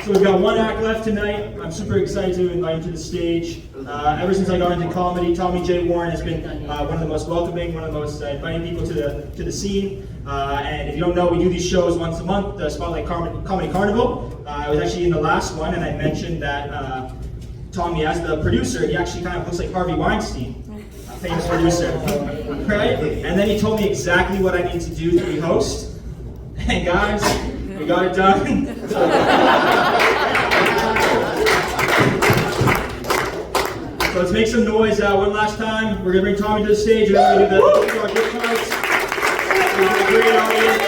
So we've got one act left tonight. I'm super excited to invite him to the stage. Ever since I got into comedy, Tommy J. Warren has been one of the most welcoming, one of the most inviting people to the scene. And if you don't know, we do these shows once a month, the Spotlight Comedy Carnival. I was actually in the last one, and I mentioned that Tommy, as the producer, he actually kind of looks like Harvey Weinstein, a famous producer, right? And then he told me exactly what I need to do to be host. And guys, we got it done. So let's make some noise one last time. We're going to bring Tommy to the stage, and then we're going to do our gift cards. We're going to be a great audience.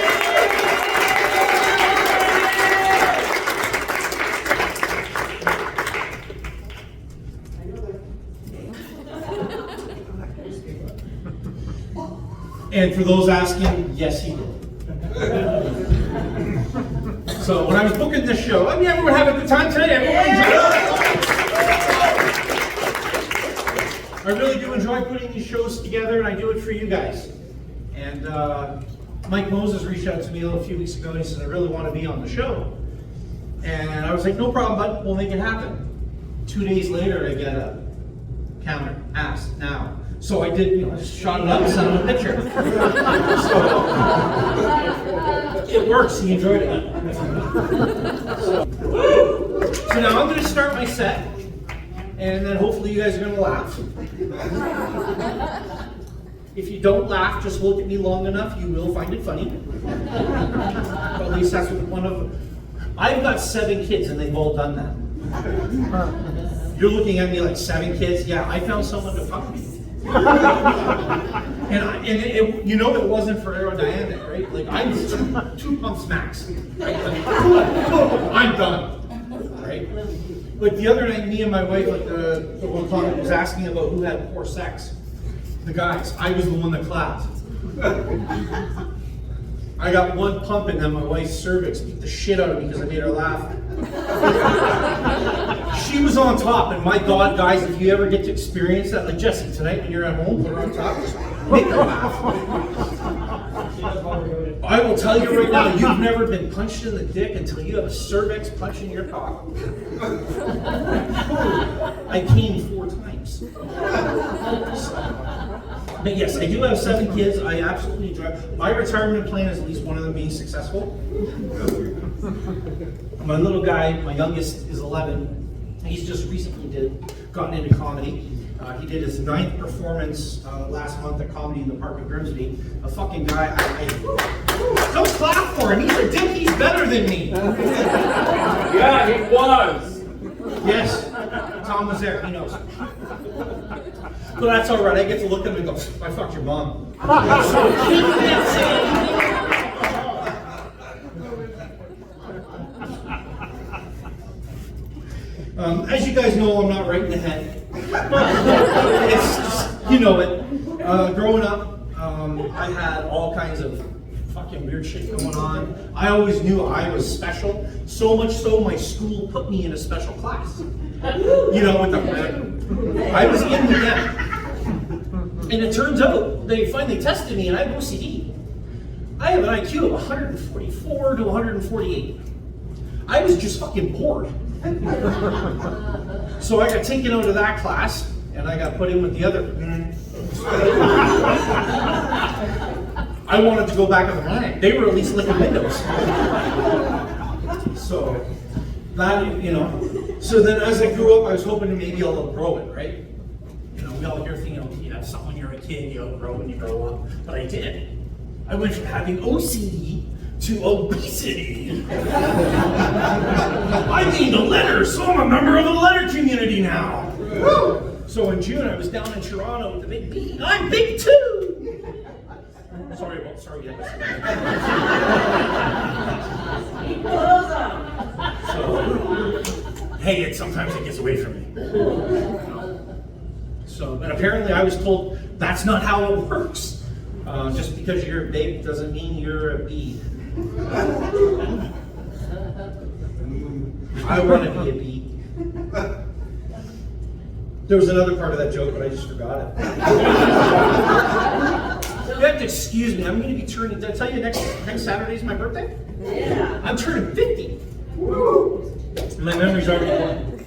And for those asking, yes, he did. So when I was booking this show, I mean, everyone having a good time today. Everyone I really do enjoy putting these shows together, and I do it for you guys. And Mike Moses reached out to me a few weeks ago, and he said, I really want to be on the show. And I was like, no problem, bud, we'll make it happen. 2 days later, I get a counter, asked now. So I did, just shot it up and sent him a picture. So it works, he enjoyed it. So now I'm going to start my set, and then hopefully you guys are going to laugh. If you don't laugh, just look at me long enough, you will find it funny. But at least that's what one of I've got 7 kids, and they've all done that. You're looking at me like 7 kids? Yeah, I found someone to fuck me. You know it wasn't for aerodynamic, right? Like I was two pumps max. Right? Like, I'm done. Right? Like the other night, me and my wife, like the one comment was asking about who had poor sex. The guys. I was the one that clapped. I got 1 pump and then my wife's cervix beat the shit out of me because I made her laugh. She was on top, and my God, guys, if you ever get to experience that, like Jesse, tonight when you're at home, put her on top, just make her laugh. I will tell you right now, you've never been punched in the dick until you have a cervix punching your cock. I came 4 times. But yes, I do have 7 kids. I absolutely enjoy it. My retirement plan is at least one of them being successful. My little guy, my youngest, is 11. He's just recently gotten into comedy. He did his 9th performance last month at Comedy in the Park in Grimsby. A fucking guy, don't clap for him. He's a dick. He's better than me. Yeah, he was. Yes, Tom was there. He knows. But that's all right. I get to look at him and go, I fucked your mom. As you guys know, I'm not right in the head. It's just, you know it. Growing up, I had all kinds of fucking weird shit going on. I always knew I was special. So much so, my school put me in a special class. You know, with the I was in the end. And it turns out they finally tested me, and I have OCD. I have an IQ of 144 to 148. I was just fucking bored. So I got taken out of that class, and I got put in with the other. I wanted to go back on the line. They were at least licking windows. So that, you know. So then as I grew up, I was hoping to maybe I'll outgrow it, right? You know, we all hear things, you have something when you're a kid, you outgrow when you grow up. But I did. I went from having OCD to obesity. I gained a letter, so I'm a member of the letter community now. Woo! So in June, I was down in Toronto with the big B. I'm big too. Sorry. So, hey, sometimes it gets away from me. So, but apparently I was told that's not how it works. Just because you're a babe doesn't mean you're a bee. I want to be a bee. There was another part of that joke, but I just forgot it. You have to excuse me. I'm going to be turning. Did I tell you next Saturday is my birthday? Yeah. I'm turning 50. Woo! My memory's already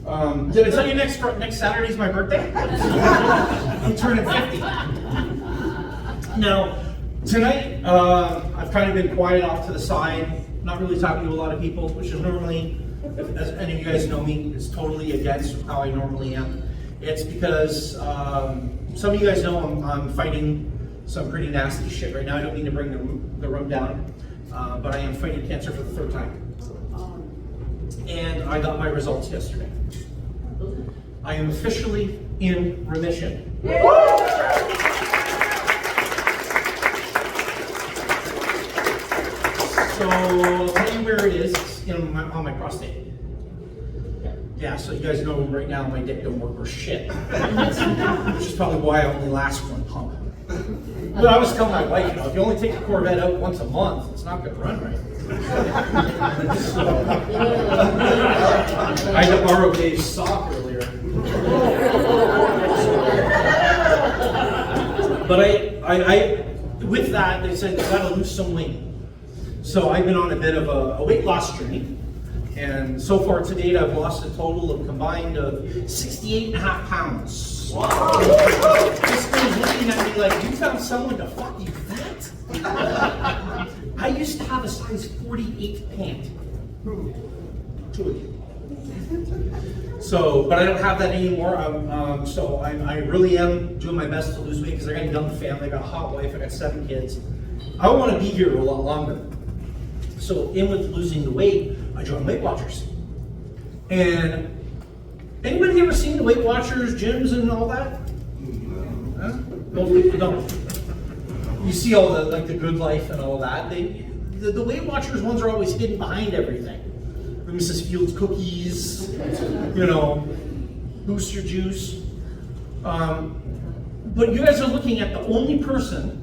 gone. Did I tell you next Saturday's my birthday? I'm turning 50. Now, tonight, I've kind of been quiet off to the side, not really talking to a lot of people, which is normally, as any of you guys know me, is totally against how I normally am. It's because some of you guys know I'm fighting some pretty nasty shit right now. I don't mean to bring the room down, but I am fighting cancer for the 3rd time. And I got my results yesterday. I am officially in remission. So I'll tell you where it is. It's on my prostate. Yeah, so you guys know right now my dick don't work for shit. Which is probably why I only last 1 pump. But I was telling my wife, if you only take the Corvette out once a month, it's not going to run right. So, I had to borrow Dave's sock earlier. But I with that, they said you got to lose some weight. So I've been on a bit of a weight loss journey. And so far to date, I've lost a total of combined of 68.5 pounds. Wow. This guy's looking at me like, you found someone to fuck you fat? I used to have a size 48 pant. 2 of you. So, but I don't have that anymore. So I really am doing my best to lose weight because I got a young family, I got a hot wife, I got 7 kids. I want to be here a lot longer. So in with losing the weight, I joined Weight Watchers. And anybody ever seen the Weight Watchers gyms and all that? Huh? Most people don't. You see all the the Good Life and all that. The Weight Watchers ones are always hidden behind everything. The Mrs. Fields cookies, Booster Juice. But you guys are looking at the only person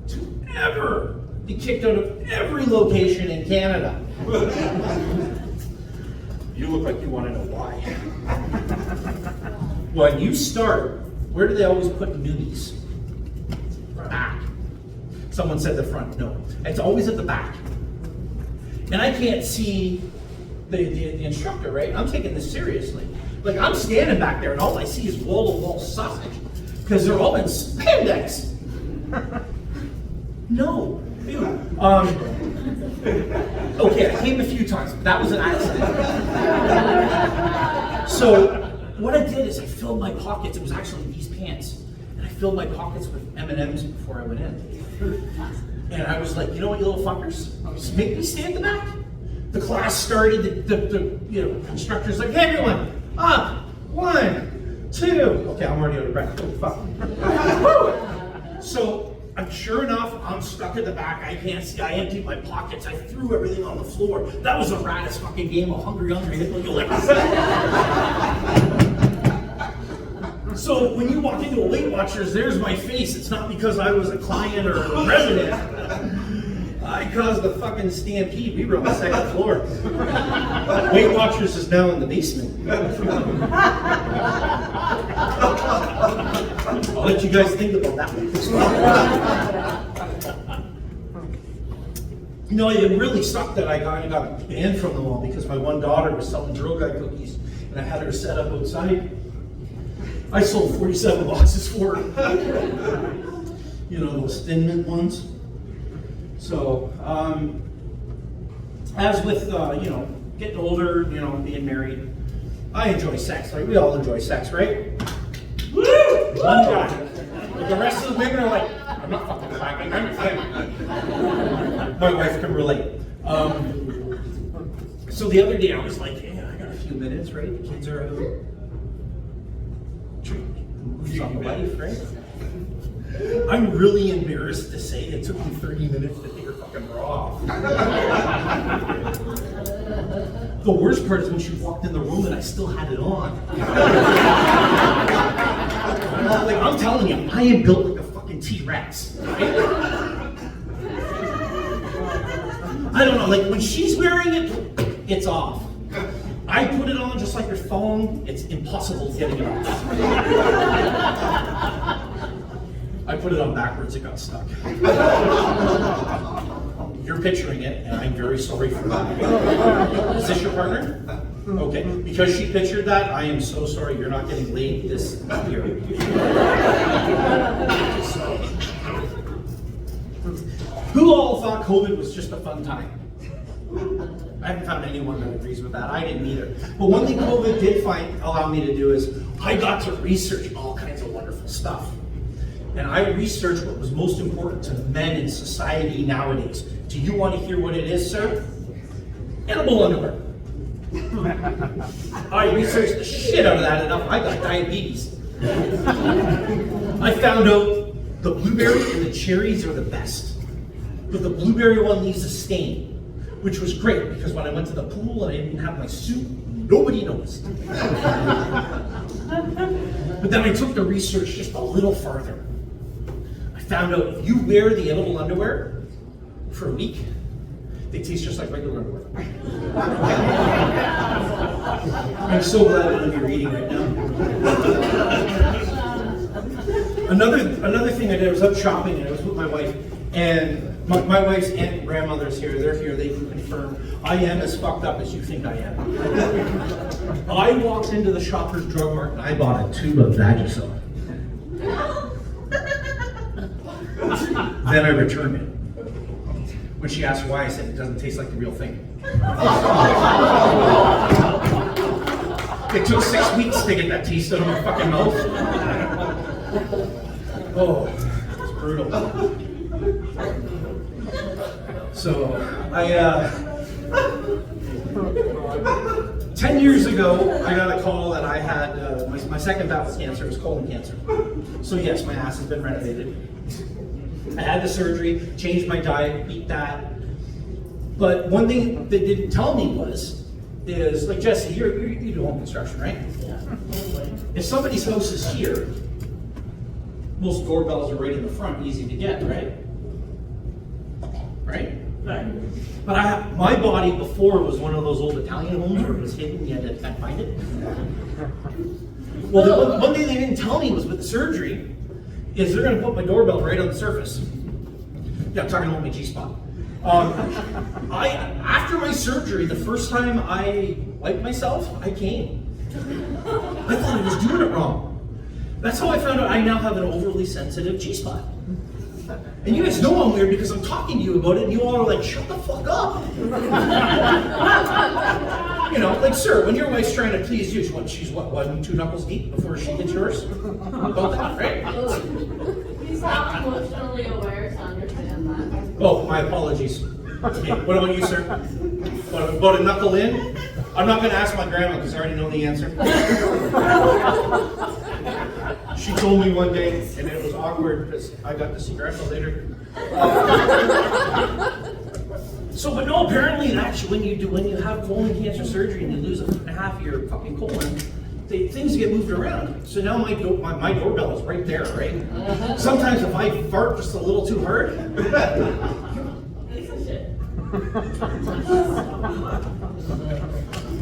to ever be kicked out of every location in Canada. You look like you want to know why. When you start, where do they always put newbies? Back. Someone said the front. No, it's always at the back. And I can't see the instructor, right? I'm taking this seriously. Like, I'm standing back there and all I see is wall-to-wall sausage because they're all in spandex. No. Okay, I came a few times, but that was an accident. So what I did is I filled my pockets. It was actually these pants, and I filled my pockets with M&Ms before I went in. And I was like, you know what, you little fuckers? Just make me stay at the back. The class started. The instructor's like, hey everyone, up, 1, 2. Okay, I'm already out of breath. Oh fuck. So. Sure enough, I'm stuck at the back. I can't see. I emptied my pockets. I threw everything on the floor. That was the raddest fucking game of Hungry Hippo you'll ever see. So when you walk into a Weight Watchers, there's my face. It's not because I was a client or a resident. I caused the fucking stampede. We were on the 2nd floor. Weight Watchers is now in the basement. I'll let you guys think about that one. It really sucked that I got banned from them all because my one daughter was selling drill guy cookies and I had her set up outside. I sold 47 boxes for her. Those Thin Mint ones. So, as with, getting older, being married, I enjoy sex. Like, we all enjoy sex, right? Woo! One guy. But the rest of the women are like, I'm not fucking clapping, I'm him. My wife can relate. So the other day I was like, yeah, I got a few minutes, right? The kids are out. Moves on the life, right? I'm really embarrassed to say it took me 30 minutes to take her fucking bra off. The worst part is when she walked in the room and I still had it on. Like, I'm telling you, I am built like a fucking T-Rex. Right? I don't know, like when she's wearing it, it's off. I put it on just like your phone, it's impossible getting it off. I put it on backwards, it got stuck. You're picturing it, and I'm very sorry for that. Is this your partner? Okay, because she pictured that, I am so sorry, you're not getting laid this year. Who all thought COVID was just a fun time? I haven't found anyone that agrees with that. I didn't either. But one thing COVID did allow me to do is I got to research all kinds of wonderful stuff. And I researched what was most important to men in society nowadays. Do you want to hear what it is, sir? Edible underwear. I researched the shit out of that enough. I got diabetes. I found out the blueberry and the cherries are the best. But the blueberry one leaves a stain, which was great because when I went to the pool and I didn't have my suit, nobody noticed. But then I took the research just a little farther. I found out if you wear the edible underwear for a week, they taste just like regular underwear. I'm so glad that you're eating right now. Another thing I did, I was up shopping and I was with my wife, and my wife's aunt and grandmother's here, they're here, they can confirm, I am as fucked up as you think I am. I walked into the Shoppers Drug Mart and I bought a tube of Vagisil. Then I returned it. When she asked why, I said it doesn't taste like the real thing. It took 6 weeks to get that taste out of my fucking mouth. Oh, it's brutal. So, 10 years ago, I got a call that I had, my second bout with cancer was colon cancer. So yes, my ass has been renovated. I had the surgery, changed my diet, beat that. But one thing they didn't tell me is like Jesse, you do home construction, right? Yeah. If somebody's house is here, most doorbells are right in the front, easy to get, right? Right? Right. But my body before was one of those old Italian homes where it was hidden, you had to find it. Well, the one thing they didn't tell me was with the surgery, is they're going to put my doorbell right on the surface. Yeah, I'm talking about my G-spot. After my surgery, the first time I wiped myself, I came. I thought I was doing it wrong. That's how I found out I now have an overly sensitive G-spot. And you guys know I'm weird because I'm talking to you about it and you all are like, shut the fuck up. You know, like, sir, when your wife's trying to please you, she's what, 1, 2 knuckles deep before she gets yours? About that, right? He's not emotionally aware to understand that. Oh, my apologies. Okay, what about you, sir? About a knuckle in? I'm not going to ask my grandma because I already know the answer. She told me one day, and it was awkward because I got to see grandma later. But no, apparently that's when you have colon cancer surgery and you lose 1.5 of your fucking colon, things get moved around. So now my doorbell is right there, right? Sometimes if I fart just a little too hard,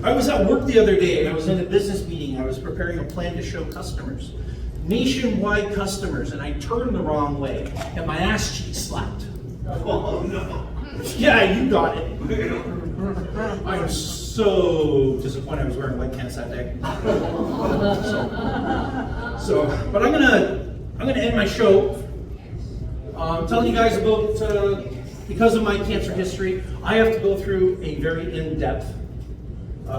I was at work the other day and I was in a business meeting. I was preparing a plan to show customers, nationwide customers, and I turned the wrong way and my ass cheek slapped. Oh no. Yeah, you got it. I was so disappointed I was wearing white pants that day. But I'm gonna end my show telling you guys about because of my cancer history, I have to go through a very in-depth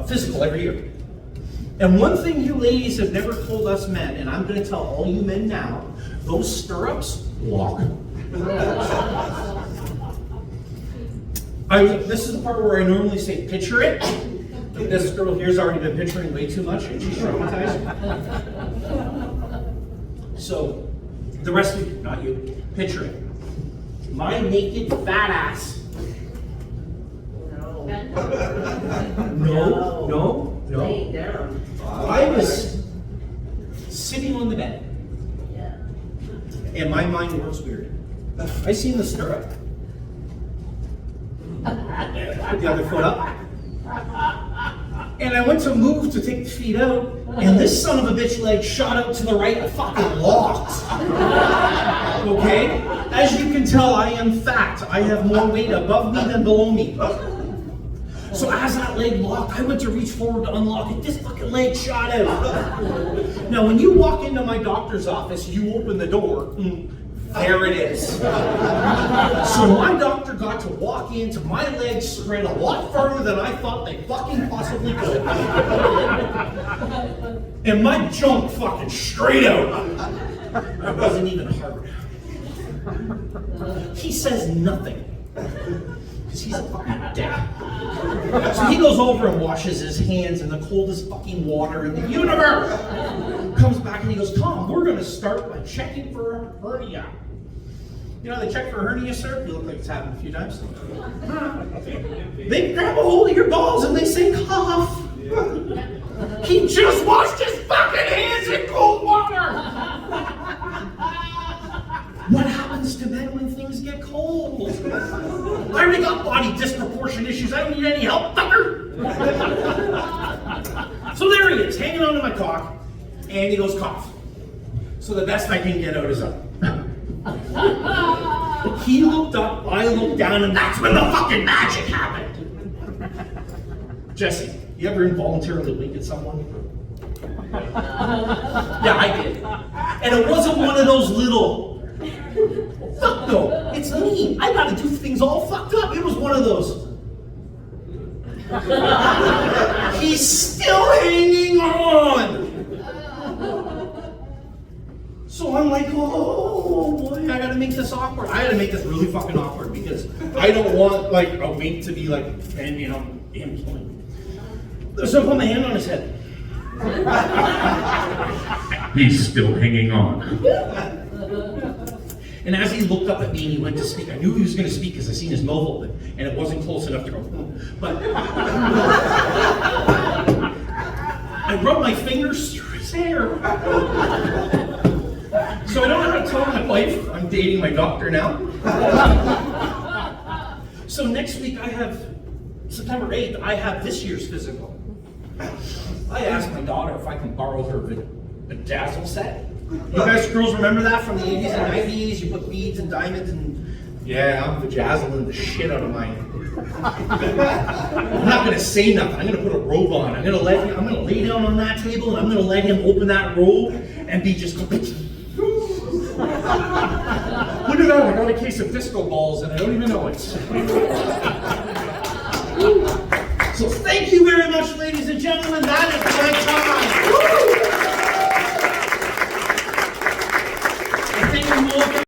physical every year. And one thing you ladies have never told us men, and I'm going to tell all you men now, those stirrups lock. This is the part where I normally say picture it. This girl here's already been picturing way too much and she's traumatized. So, the rest of you, not you, picture it. My naked fat ass. No. Lay down. I was sitting on the bed. Yeah. And my mind works weird. I seen the stirrup. Put the other foot up. And I went to move to take the feet out, and this son of a bitch leg shot out to the right and fucking locked. Okay? As you can tell, I am fat. I have more weight above me than below me. So as that that leg locked. I went to reach forward to unlock it. This fucking leg shot out. Now, when you walk into my doctor's office, you open the door. There it is. So my doctor got to walk into my legs spread a lot farther than I thought they fucking possibly could. And my junk fucking straight out. It wasn't even hard. He says nothing. Because he's a fucking dick. So he goes over and washes his hands in the coldest fucking water in the universe. Comes back and he goes, Tom, we're going to start by checking for a hernia. You know, they check for a hernia, sir. You look like it's happened a few times. They grab a hold of your balls and they say, cough. He just washed his fucking hands in cold water. What happens to men when things get cold? I already got body disproportion issues. I don't need any help, fucker. So there he is, hanging onto my cock, and he goes, cough. So the best I can get out is up. He looked up, I looked down, and that's when the fucking magic happened. Jesse, you ever involuntarily wink at someone? Yeah, I did. And it wasn't one of those little, fuck no, it's me. I gotta do things all fucked up. It was one of those. He's still hanging on. So I'm like, oh boy, I gotta make this awkward. I gotta make this really fucking awkward because I don't want like a wink to be like, and you know, him killing me. So I put my hand on his head. He's still hanging on. And as he looked up at me and he went to speak, I knew he was going to speak because I seen his mouth open, and it wasn't close enough to go. But I rubbed my fingers through his hair. So I don't know how to tell my wife I'm dating my doctor now. So next week I have, September 8th, I have this year's physical. I asked my daughter if I can borrow her bedazzle set. You guys girls remember that from the 80s and 90s? You put beads and diamonds and... Yeah, I'm bedazzling the shit out of mine. I'm not gonna say nothing. I'm gonna put a robe on. I'm gonna lay down on that table and I'm gonna let him open that robe and be just... Look at that, I got a case of disco balls and I don't even know it. So thank you very much, ladies and gentlemen. That is my time. Woo!